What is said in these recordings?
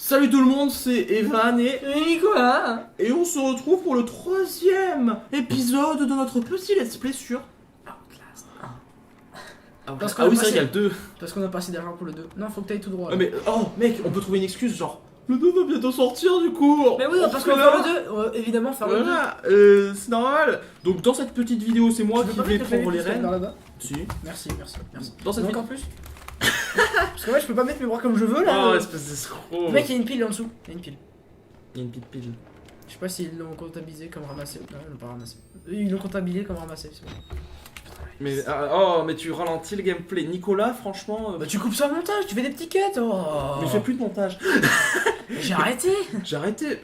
Salut tout le monde, c'est Evan et Nicolas. Et on se retrouve pour le 3e épisode de notre petit let's play sur Outlast. Outlast. Parce qu'on Ah a oui, c'est vrai passé- qu'il y a le 2. Parce qu'on a pas assez d'argent pour le 2. Non, faut que t'ailles tout droit. Ah Là. mais, oh mec, on peut trouver une excuse genre le 2 va bientôt sortir du coup. Mais oui, parce qu'on va faire le 2. On va évidemment faire le 2. Voilà, c'est normal. Donc dans cette petite vidéo, c'est moi Tu qui peux pas vais mettre le prendre les clavier rênes. vers là-bas. Si. Merci. Dans cette Encore plus. Parce que moi je peux pas mettre mes bras comme je veux là. Oh, espèce d'escroc. Mec, il y a une pile en dessous. Il y a une pile. Il y a une petite pile. Je sais pas s'ils l'ont comptabilisé comme ramassé. Non, ils l'ont pas ramassé. Ils l'ont comptabilisé comme ramassé. C'est bon. Mais oh, mais tu ralentis le gameplay. Nicolas, franchement. Bah tu coupes ça au montage, tu fais des petits cuts. Oh. Mais je fais plus de montage. J'ai arrêté. J'ai arrêté.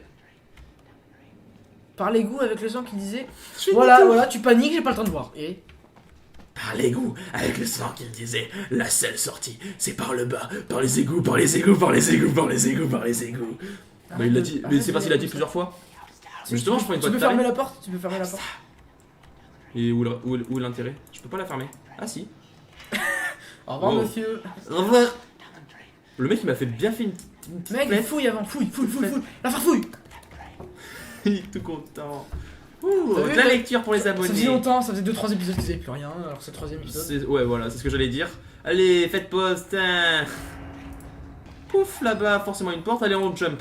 Par l'égout avec le sang qui disait. Je fais Voilà, nickel. voilà, tu paniques, j'ai pas le temps de voir. Et. Par l'égout, avec le sang qui me disait la seule sortie, c'est par le bas, par les égouts, par les égouts, par les égouts, par les égouts, par les égouts. Bah, il l'a dit, mais c'est parce qu'il l'a dit plusieurs fois. Mais justement, je prends une Tu boîte peux fermer la porte. Tu peux fermer la porte. Et où est l'intérêt? Je peux pas la fermer. Ah si. Au revoir, Oh. monsieur. Au revoir. Le mec il m'a fait bien fait une petite Mec, plainte. fouille avant, fouille. La farfouille. Il est tout content. Ouh, T'as de vu, la mec, lecture pour les Ça faisait abonnés. longtemps, ça faisait 2-3 épisodes qu'ils avaient plus rien, alors c'est le 3ème épisode. Ouais voilà, c'est ce que j'allais dire. Allez, faites pause, tain. Pouf, là-bas, forcément une porte, allez on jump.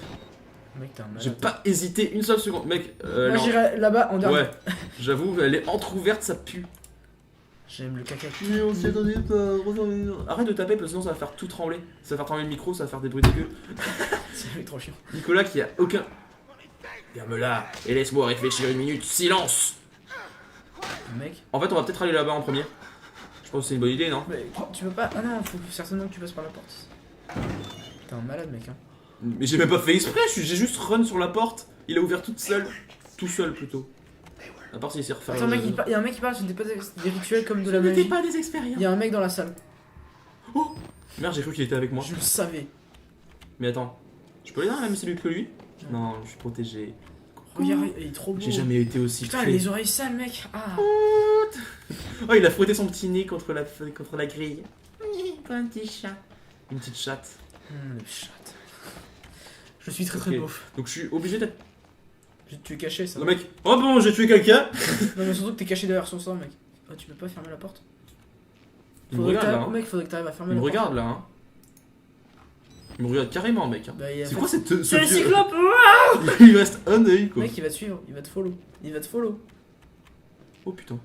Mec, t'es un malade. J'ai pas hésité une seule seconde. Mec, Moi non. j'irai là-bas en dernier. Ouais, j'avoue, elle est entrouverte, ça pue. J'aime le caca. Mais on s'y attendait pas. Arrête de taper parce que sinon ça va faire tout trembler. Ça va faire trembler le micro, ça va faire des bruits dégueux. C'est trop chiant. Nicolas qui a aucun. Ferme-la et laisse-moi réfléchir une minute. Silence. Mec. En fait, on va peut-être aller là-bas en premier. Je pense que c'est une bonne idée, non? Mais tu peux pas. Ah non, faut certainement que tu passes par la porte. T'es un malade, mec. Hein. Mais j'ai même pas fait exprès, j'ai juste run sur la porte. Il a ouvert toute seule. Tout seul plutôt. À part s'il s'est refait. Attends, mec, il y a un mec qui parle, ce n'était pas des rituels comme de la Ce n'était magie. pas des expériences. Il y a un mec dans la salle. Oh merde, j'ai cru qu'il était avec moi. Je le savais. Mais attends, je peux aller dans la même cellule que lui? Non, je suis protégé. Regarde, il est trop beau. J'ai jamais été aussi Putain, près. les oreilles sales, mec. Ah. Oh, il a frotté son petit nez contre la grille. Un petit chat. Une petite chatte. Le chat. Je suis très Ok. beau. Donc je suis obligé d'être. Tu es caché, ça. Le mec. Oh bon, j'ai tué quelqu'un. Non, mais surtout que t'es caché derrière son sang, mec. Ah, tu peux pas fermer la porte. Il me regarde là. Hein. Mec, faudrait que t'arrives à fermer Il me la porte. regarde là. Hein. Il me regarde carrément, mec. Hein. Bah, il a C'est fait- quoi cette. ce C'est le vieux- cyclope. Il reste un œil quoi. Mec, il va te suivre, il va te follow. Il va te follow. Oh putain.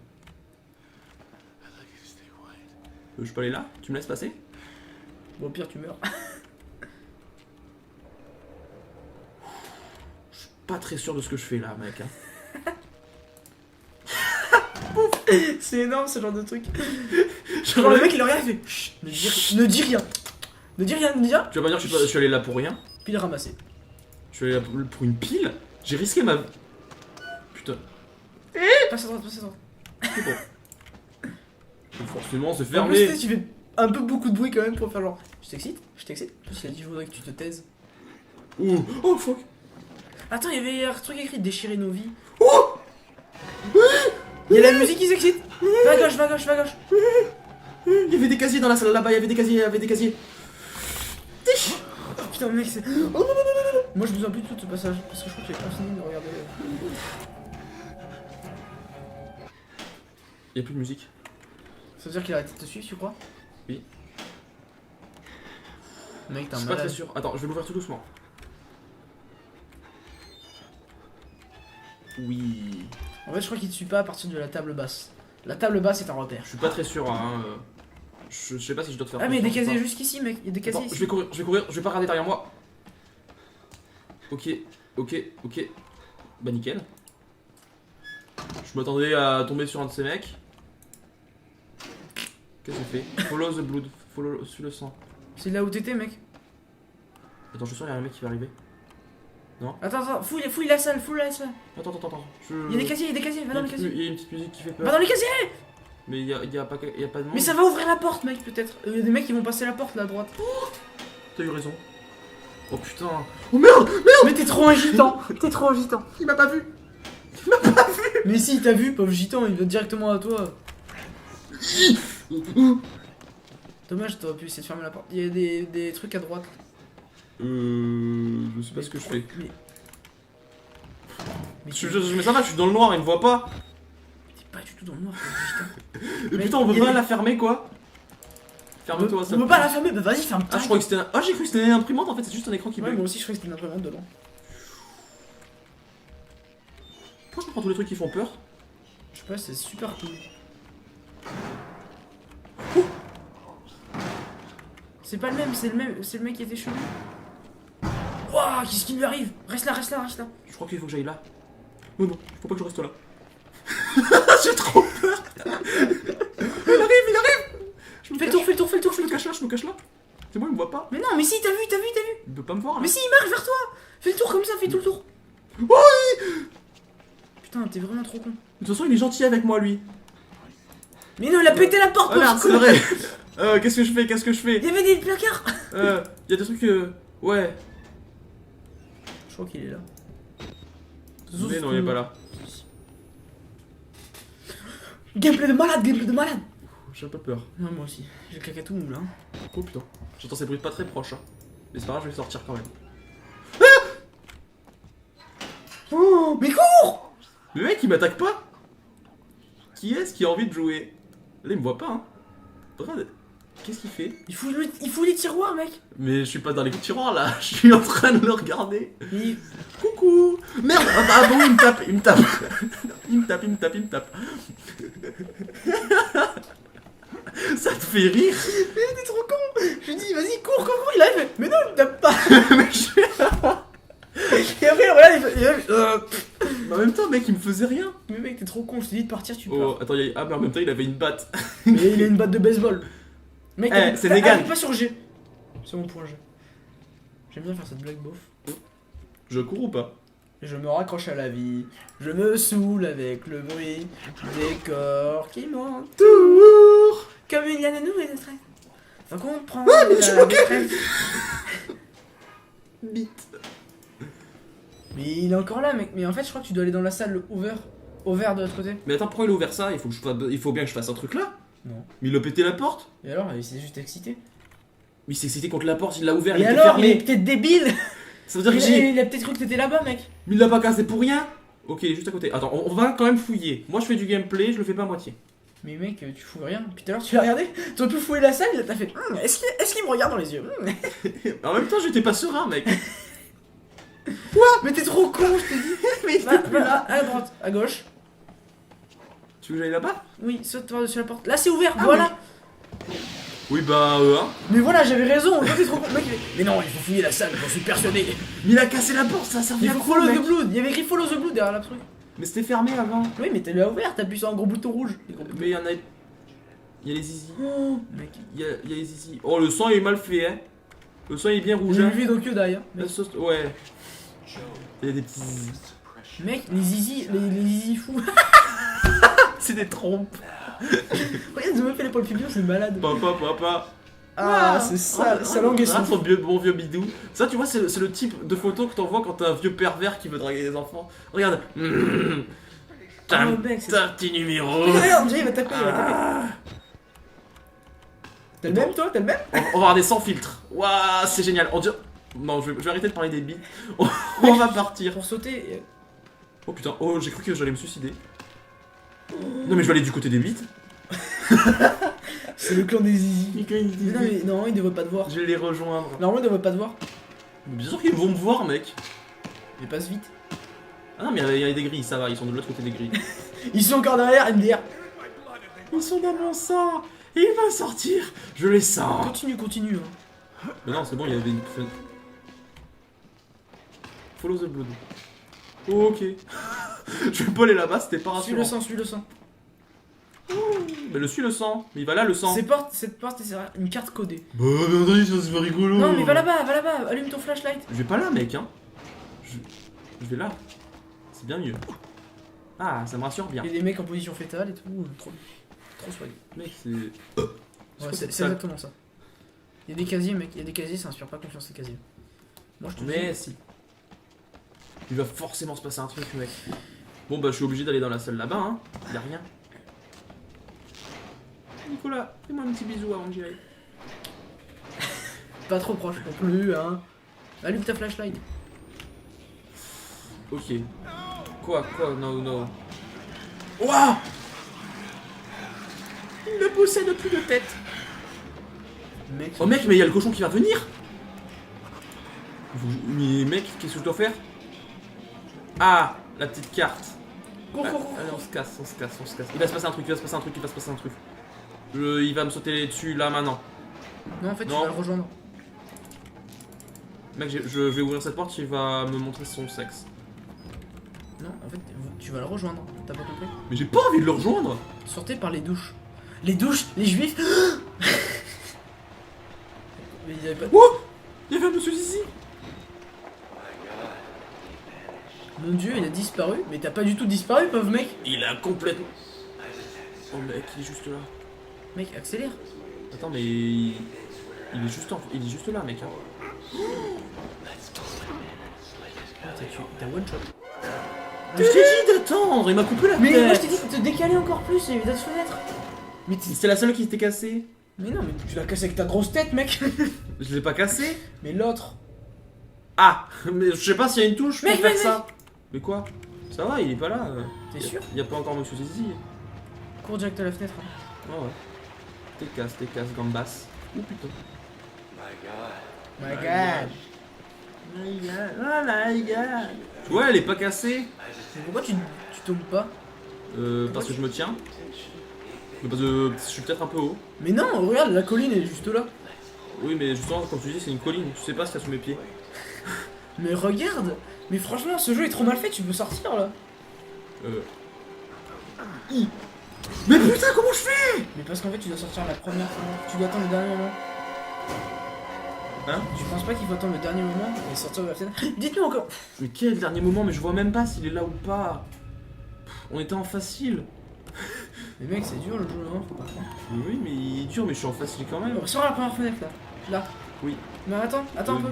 Je peux aller là? Tu me laisses passer? Bon, au pire, tu meurs. Pas très sûr de ce que je fais là, mec. Hein. C'est énorme ce genre de truc. Genre, Genre, le mec, il le regarde, il fait chut, ne dis rien. Ne dis rien, ne dis rien. Tu vas pas dire que je suis allé là pour rien? Puis il est ramassé. Je suis allé là pour une pile? J'ai risqué ma. Putain. Passe à droite, passe à droite. C'est bon. Donc forcément, c'est En plus, fermé. tu fais un peu beaucoup de bruit quand même pour faire genre. Je t'excite. En plus, il a dit je voudrais que tu te taises. Ouh. Oh fuck. Attends, il y avait un truc écrit déchirer nos vies. Oh. Il y a la musique qui s'excite. Va à gauche, va à gauche, va à gauche. Il y avait des casiers dans la salle là-bas, il y avait des casiers. Oh, putain, mec, c'est. Moi, je me souviens plus de tout ce passage parce que je crois que j'ai pas fini de regarder. Il y a plus de musique. Ça veut dire qu'il a arrêté de te suivre, tu crois? Oui. Mec, Je t'es un suis pas très malade. sûr. Attends, je vais l'ouvrir tout doucement. Oui. En fait, je crois qu'il te suit pas à partir de la table basse. La table basse est un repère. Je suis pas très sûr. Hein. Je sais pas si je dois te faire. Ah, mais il y a des confiance ou casiers pas. jusqu'ici, mec. Il y a des casiers Attends, ici. je vais courir, je vais pas regarder derrière moi. Ok. Bah nickel. Je m'attendais à tomber sur un de ces mecs. Qu'est-ce que j'ai fait? Follow the blood, suis le sang. C'est là où t'étais, mec. Attends, je suis sûr qu'il y a un mec qui va arriver. Attends, fouille la salle, Attends. Il y a des casiers, va dans les casiers. Il y a une petite musique qui fait Va peur. dans les casiers. Mais il y a pas de monde. Mais ça va ouvrir la porte, mec, peut-être. Il y a des mecs qui vont passer la porte là à droite. T'as eu raison. Oh putain. Oh merde. Mais t'es trop agitant. Il m'a pas vu. Mais si, il t'a vu, pauvre gitan, il va directement à toi. Dommage, t'aurais pu essayer de fermer la porte. Il y a des trucs à droite. Non. sais pas ce que je fais. Mais Mais ça va, je suis dans le noir, il me voit pas. t'es pas du tout dans le noir, Mais putain, on peut pas la fermer quoi. Ferme-toi, ça. On peut pas la fermer, bah vas-y, ferme. Ah, je crois que c'était un... Ah, j'ai cru que c'était une imprimante, en fait, c'est juste un écran qui Ouais, bug. moi aussi, je croyais que c'était une imprimante dedans. Pourquoi je prends tous les trucs qui font peur? Je sais pas, c'est super cool. C'est pas le même, c'est le mec qui était chelou. Wouah, qu'est-ce qui lui arrive? Reste là, reste là, reste là. Je crois qu'il faut que j'aille là. Non, non, faut pas que je reste là. J'ai trop peur. Il arrive. Fais le tour, fais le tour, fais le tour, Je me cache là, je me cache là. C'est bon, il me voit pas. Mais non, mais si, t'as vu. Il peut pas me voir là. Mais si, il marche vers toi. Fais le tour comme ça, fais tout le tour. Oui. Putain, t'es vraiment trop con. De toute façon, il est gentil avec moi, lui. Mais non, il a pété la porte. Oh merde, c'est vrai. Qu'est-ce que je fais? Il y avait des placards. Y a des trucs. Ouais. Je crois qu'il est là. Mais non, il est pas là. Gameplay de malade, gameplay de malade. J'ai un peu peur. Ouais, moi aussi. J'ai claqué tout là. Oh putain. J'entends ces bruits pas très proches. Hein. Mais c'est pas grave, je vais sortir quand même. Oh, mais cours. Le mec, il m'attaque pas. Qui est-ce qui a envie de jouer? Là, il me voit pas, hein. Regarde. Qu'est-ce qu'il fait? Il fout les tiroirs, mec. Mais je suis pas dans les tiroirs là, je suis en train de le regarder. Il... Coucou. Merde. Ah bon, il me tape. Il me tape. Ça te fait rire? Mais t'es trop con. Je lui dis, vas-y, cours, il arrive. Mais non, il me tape pas. Et après, regarde, En même temps, mec, il me faisait rien. Mais mec, t'es trop con, je t'ai dit de partir, tu Oh, pars. attends, ah, mais en même temps, il avait une batte. Mais il a une batte de baseball. Mec, c'est Negan. Pas sur G. C'est mon point G. J'aime bien faire cette blague beauf. Je cours ou pas? Je me raccroche à la vie. Je me saoule avec le bruit des corps qui montent. Tour. Comme il y a de nous et de stress. Faut comprendre mais tu la détresse. Bite. Mais il est encore là, mec. Mais en fait, je crois que tu dois aller dans la salle over de l'autre côté. Mais attends, pourquoi il a ouvert ça? Il faut bien que je fasse un truc là. Non. Mais il a pété la porte. Et alors, il s'est juste excité. Mais il s'est excité contre la porte, il l'a ouvert, Et il était alors, il est fermé. peut-être débile. Ça veut dire que j'ai... Il a peut-être cru que t'étais là-bas, mec. Mais il l'a pas cassé pour rien. Ok, il est juste à côté. Attends, on va quand même fouiller. Moi, je fais du gameplay, je le fais pas à moitié. Mais mec, tu fous rien. Puis tout à l'heure, tu l'as regardé. Tu aurais pu fouiller la salle, t'as fait. Est-ce qu'il me regarde dans les yeux? En même temps, j'étais pas serein, mec. Mais t'es trop con, je te dis. Mais Va là, à droite, à gauche. tu veux que j'aille là-bas? Oui, saute par-dessus la porte. Là, c'est ouvert, Ah voilà. Oui, bah, hein. Mais voilà, j'avais raison. Toi, t'es trop con. Mec, mais non, il faut fouiller la salle, j'en suis persuadé. Mais il a cassé la porte, ça a servi Il à faut quoi, follow mec? the blood. Il y avait écrit follow the blood derrière la truc. Mais c'était fermé avant. Oui, mais t'as ouvert, t'appuies sur un gros bouton rouge. Mais il y en a... Il y a les zizi. Oh, mec. Il y a les zizi. Oh, le sang il est mal fait, hein. Le sang il est bien rouge, J'ai hein. vu donc derrière. La sauce... Ouais. Il y a des petits zizi. Mec, les zizi fous. C'est des trompes. Regarde, ils ont même fait les poils pubis, c'est malade. Papa. Ah, c'est ça, sa langue est Ah, son. son bon vieux bidou. Ça, tu vois, c'est le type de photo que t'envoies quand t'as un vieux pervers qui veut draguer des enfants. Regarde. T'as Oh, mec, c'est- un petit numéro. Regarde, il va taper, T'as le même, toi? T'as le même? On va avoir des sans filtres. Waouh, c'est génial. On dirait... Non, je vais arrêter de parler des bites. On va partir. Pour sauter. Oh putain, oh, j'ai cru que j'allais me suicider. Non, mais je vais aller du côté des bites. C'est le clan des zizi. Mais non, ils devraient pas te voir. Je vais les rejoindre. Normalement, ils devraient pas te voir. Mais bien sûr qu'ils vont me voir, mec. Mais passe vite. Ah non, mais il y a des grilles, ça va, ils sont de l'autre côté des grilles. Ils sont encore derrière, MDR. Ils sont dans mon sang. Il va sortir. Je les sens. Continue. Hein. Mais non, c'est bon, il y avait une... Follow the blood. Ok. Je vais pas aller là-bas, c'était pas Suis rassurant. le sang. Mais suis le sang. Mais il va là, le sang. Cette porte, c'est une carte codée. Bah, attendez, ça c'est pas rigolo. Non, mais va là-bas, allume ton flashlight. Je vais pas là, mec, hein. Je vais là. C'est bien mieux. Ah, ça me rassure bien. Il y a des mecs en position fétale et tout. Trop soigné. Mec, c'est... Ouais, c'est exactement ça. Il y a des casiers, mec. Il y a des casiers, ça inspire pas confiance, ces casiers. Moi, je te Mais dis. si. Il va forcément se passer un truc, mec. Bon, bah, je suis obligé d'aller dans la salle là-bas, hein. Y a rien. Nicolas, fais-moi un petit bisou avant que j'y aille. Pas trop proche non plus, hein. Allume ta flashlight. Ok. Quoi? No. Ouah! Il ne possède plus de tête. Mec, Oh mec, mais il y a le cochon qui va venir. Mais mec, qu'est-ce que je dois faire? Ah, la petite carte. cours. Allez, on se casse. Il va se passer un truc. Il va me sauter dessus là maintenant. Non, en fait, tu Non. vas le rejoindre. Mec, je vais ouvrir cette porte, il va me montrer son sexe. Non, en fait, tu vas le rejoindre. T'as pas compris? Mais j'ai pas envie de le rejoindre. Sortez par les douches. Les douches, les juifs. Mais il y avait pas. Oh! Il y avait un monsieur Zizi. Mon dieu, il a disparu. Mais t'as pas du tout disparu, pauvre mec. Il a complètement. Oh mec, il est juste là. Mec, accélère. Attends, mais il est juste là, mec. Hein. T'as one shot. Je t'ai dit d'attendre, il m'a coupé la tête. Mais moi je t'ai dit de te décaler encore plus et de te fenêtre. Mais c'était la seule qui s'était cassée. Mais non, mais tu l'as cassé avec ta grosse tête, mec. Je l'ai pas cassée. Mais l'autre. Ah, mais je sais pas s'il y a une touche pour Mec, faire mec, ça. Mais quoi? Ça va, il est pas là. T'es sûr? Il y a pas encore monsieur Zizi. Cours direct à la fenêtre. Hein. Oh ouais. T'es casse, gambas. Oh putain. My god. Oh my god. Tu vois, elle est pas cassée. Mais pourquoi tu tombes pas? Parce que je me tiens. Mais parce que je suis peut-être un peu haut. Mais non, regarde, la colline est juste là. Oui, mais justement, comme tu dis, c'est une colline. Tu sais pas ce qu'il y a sous mes pieds. Mais regarde. Mais franchement, ce jeu est trop mal fait, tu peux sortir là. Mais putain, comment je fais? Mais parce qu'en fait, tu dois sortir la première fois. Tu dois attendre le dernier moment. Hein? Tu penses pas qu'il faut attendre le dernier moment et sortir de la fenêtre? Dites-nous encore. Mais quel dernier moment? Mais je vois même pas s'il est là ou pas. On était en facile. Mais mec, c'est dur le jeu, non? Faut pas croire. Oui, mais il est dur, mais je suis en facile quand même. Sors la première fenêtre là. Là. Oui. Mais attends un peu.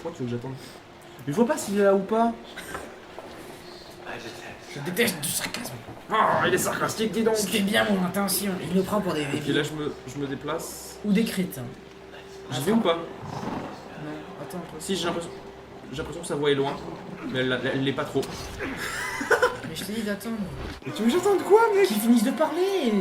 Pourquoi tu veux que j'attende? Mais je vois pas s'il est là ou pas. Je déteste du sarcasme. Oh, il est sarcastique, dis donc. C'était bien mon intention. Il nous prend pour des Ok, là je me déplace. ou des crétins. J'y vais ou pas? Non, attends un peu. Si, j'ai l'impression que sa voix est loin. Mais elle l'est pas trop. Mais je t'ai dit d'attendre. Mais tu veux que j'attende quoi, mec? Qu'ils finissent de parler.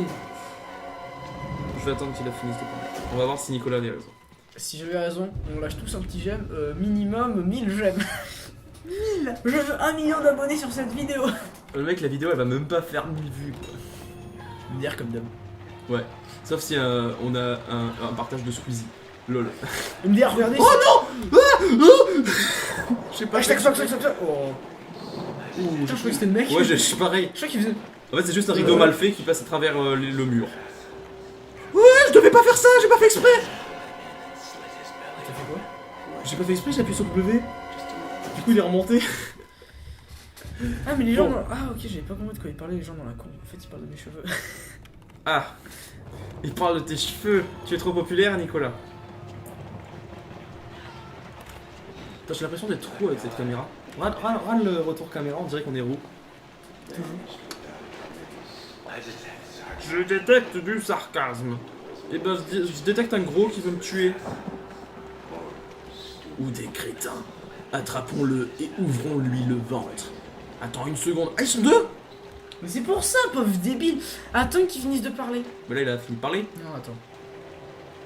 Je vais attendre qu'il a fini de parler. On va voir si Nicolas avait raison. Si j'avais raison, on lâche tous un petit j'aime. Minimum 1000 j'aime. 1000. Je veux 1 million d'abonnés sur cette vidéo. Le mec, la vidéo elle va même pas faire 1000 vues quoi. Me dire comme d'hab. Ouais. Sauf si on a un partage de Squeezie. Lol. Me dire, regardez. Oh non! Je sais pas. Hashtag swag. Oh. Putain, je croyais que c'était le mec. Ouais, je suis pareil. Je crois qu'il faisait. En fait, c'est juste un rideau mal fait qui passe à travers le mur. Ouais, je devais pas faire ça, j'ai pas fait exprès! T'as fait quoi? J'ai pas fait exprès, j'ai appuyé sur W. Du coup, il est remonté. Ah, mais les gens. Bon. Ah, ok, j'avais pas compris de quoi ils parlaient, les gens dans la con. En fait, ils parlent de mes cheveux. Ah! Il parle de tes cheveux. Tu es trop populaire, Nicolas. Putain, j'ai l'impression d'être roux avec cette caméra. Regarde le retour caméra, on dirait qu'on est roux. Je détecte du sarcasme. Et ben, je détecte un gros qui veut me tuer. Ou des crétins. Attrapons-le et ouvrons-lui le ventre. Attends une seconde. Ah, ils sont deux! Mais c'est pour ça, pauvre débile. Attends qu'ils finissent de parler. Mais là, il a fini de parler. Non, attends.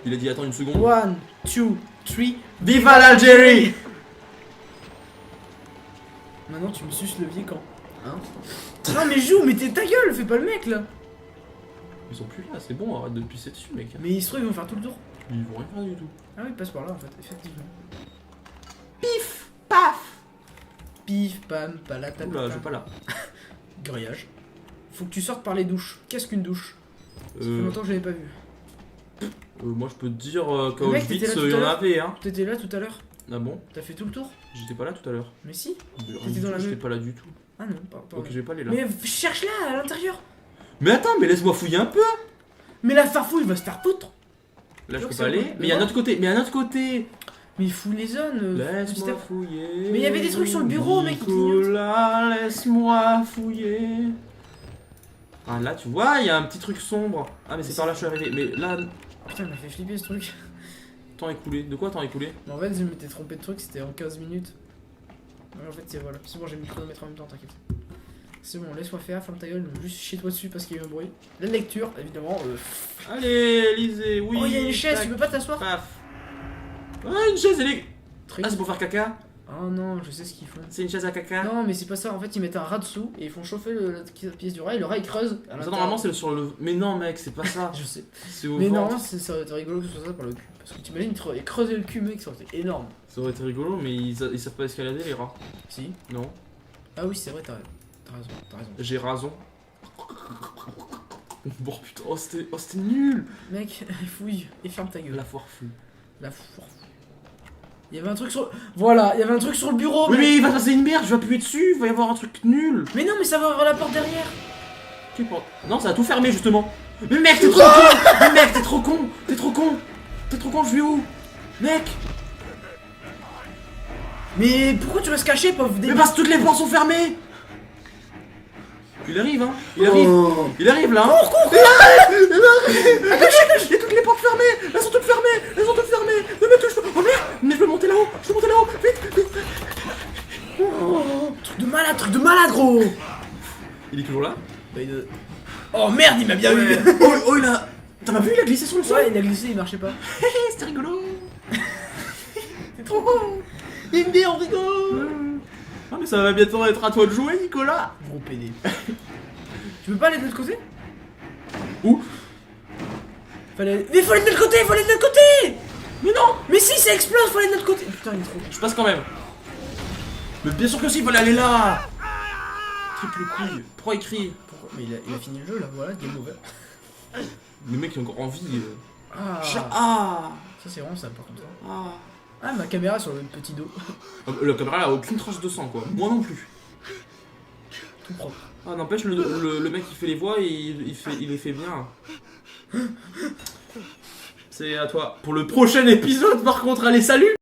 Il a dit attends une seconde. 1, 2, 3. Viva l'Algérie! Maintenant, tu me suces le pied quand? Hein? Non, mais joue, mais t'es ta gueule, fais pas le mec là. Ils sont plus là, c'est bon, arrête de pisser dessus, mec. Mais il se trouve, ils vont faire tout le tour. Ils vont rien faire du tout. Ah oui, passe par là en fait, effectivement. Pif! Paf! Pif, pam, palatata. Oula, je vais pas là. Grillage. Faut que tu sortes par les douches. Qu'est-ce qu'une douche? Ça fait longtemps que je l'avais pas vu. Moi je peux te dire qu'à Mec, Auschwitz, t'étais là tout il y à en l'heure avait, hein. T'étais là tout à l'heure? Ah bon? T'as fait tout le tour? J'étais pas là tout à l'heure. Mais si. T'étais dans la J'étais même- pas là du tout. Ah non, pardon. Ok, je vais pas aller là. Mais cherche-la à l'intérieur. Mais attends, mais laisse-moi fouiller un peu! Mais la farfouille va se faire foutre. Là je Donc, peux c'est pas aller. bon. Mais il y a un autre côté, Mais il fout les zones. Laisse-moi fouiller. Mais il y avait des trucs sur le bureau, mec, qui clignotent. Nicolas, laisse-moi fouiller. Ah là, tu vois, il y a un petit truc sombre. Ah, mais c'est par là que je suis arrivé. Mais là, Putain, il m'a fait flipper ce truc. temps écoulé. De quoi temps écoulé? Mais en fait, je m'étais trompé de truc, c'était en 15 minutes. En fait, c'est voilà. C'est bon, j'ai mis le chronomètre en même temps, t'inquiète. C'est bon, laisse-moi faire, ferme ta gueule, juste chie-toi dessus parce qu'il y a eu un bruit. La lecture, évidemment. Allez, lisez, oui. Oh, il y a une chaise, tac, tu peux pas t'asseoir? paf. Ah, une chaise électrique. Ah, c'est pour faire caca? Oh non, je sais ce qu'ils font. C'est une chaise à caca? Non, mais c'est pas ça, en fait, ils mettent un rat dessous et ils font chauffer la pièce du rat et le rat il creuse. À Ça, l'intérieur. normalement, c'est sur le. Mais non, mec, c'est pas ça. Je sais. C'est au Mais ventre. non, ça aurait été rigolo que ce soit ça pour le cul. Parce que t'imagines, ils creusaient le cul, mec, ça aurait été énorme. Ça aurait été rigolo, mais ils savent pas escalader, les rats. Si. Non. Ah oui, c'est vrai, t'as raison, t'as raison. J'ai raison. Bon, putain, oh, c'était nul. Mec, fouille et ferme ta gueule. La foire fou. La foire. Il y avait un truc sur. Voilà, il y avait un truc sur le bureau. Oui, mec. mais il va se passer une merde, je vais appuyer dessus, il va y avoir un truc nul. Mais non, mais ça va ouvrir la porte derrière. Non, ça a tout fermé justement. Mais mec, t'es trop con. Mais mec, t'es trop con. T'es trop con. T'es trop con, je vais où? Mec. Mais pourquoi tu restes caché, pauvre Mais débile? parce que toutes les portes sont fermées. Il arrive, hein. Il arrive. Oh. Il arrive là. Cours, cours, Il arrive. Il arrive. Il y a toutes les portes fermées. Elles sont toutes fermées. Elles sont toutes fermées. Ne me touche pas. Oh merde. Mais je peux monter là-haut. Je peux monter là-haut. Vite, vite. Oh, truc de malade, gros. Il est toujours là? Bah, oh merde, il m'a bien eu. Oh, il a. T'as pas vu, il a glissé sur le sol. Ouais, il a glissé, il marchait pas. C'était rigolo. C'est trop con. Il me dit, on rigole. Ah, mais ça va bientôt être à toi de jouer, Nicolas. Gros PD. Tu peux pas aller de l'autre côté? Où? Mais faut aller de l'autre côté, faut aller de l'autre côté. Mais non. Mais si, ça explose, faut aller de l'autre côté. Putain, il est trop. Je passe quand même. Mais bien sûr que si, il fallait aller là. Triple couille. Pourquoi il crie? Pourquoi? Mais il a fini le jeu là, voilà, game over. Le mec il a encore envie. Ah. Ah. Ça c'est vraiment sympa comme ça. Ah. Ah, ma caméra sur le petit dos. La caméra a aucune trace de sang quoi. Moi non plus. Tout propre. Ah n'empêche le mec qui fait les voix il les fait bien. C'est à toi. Pour le prochain épisode par contre, allez salut.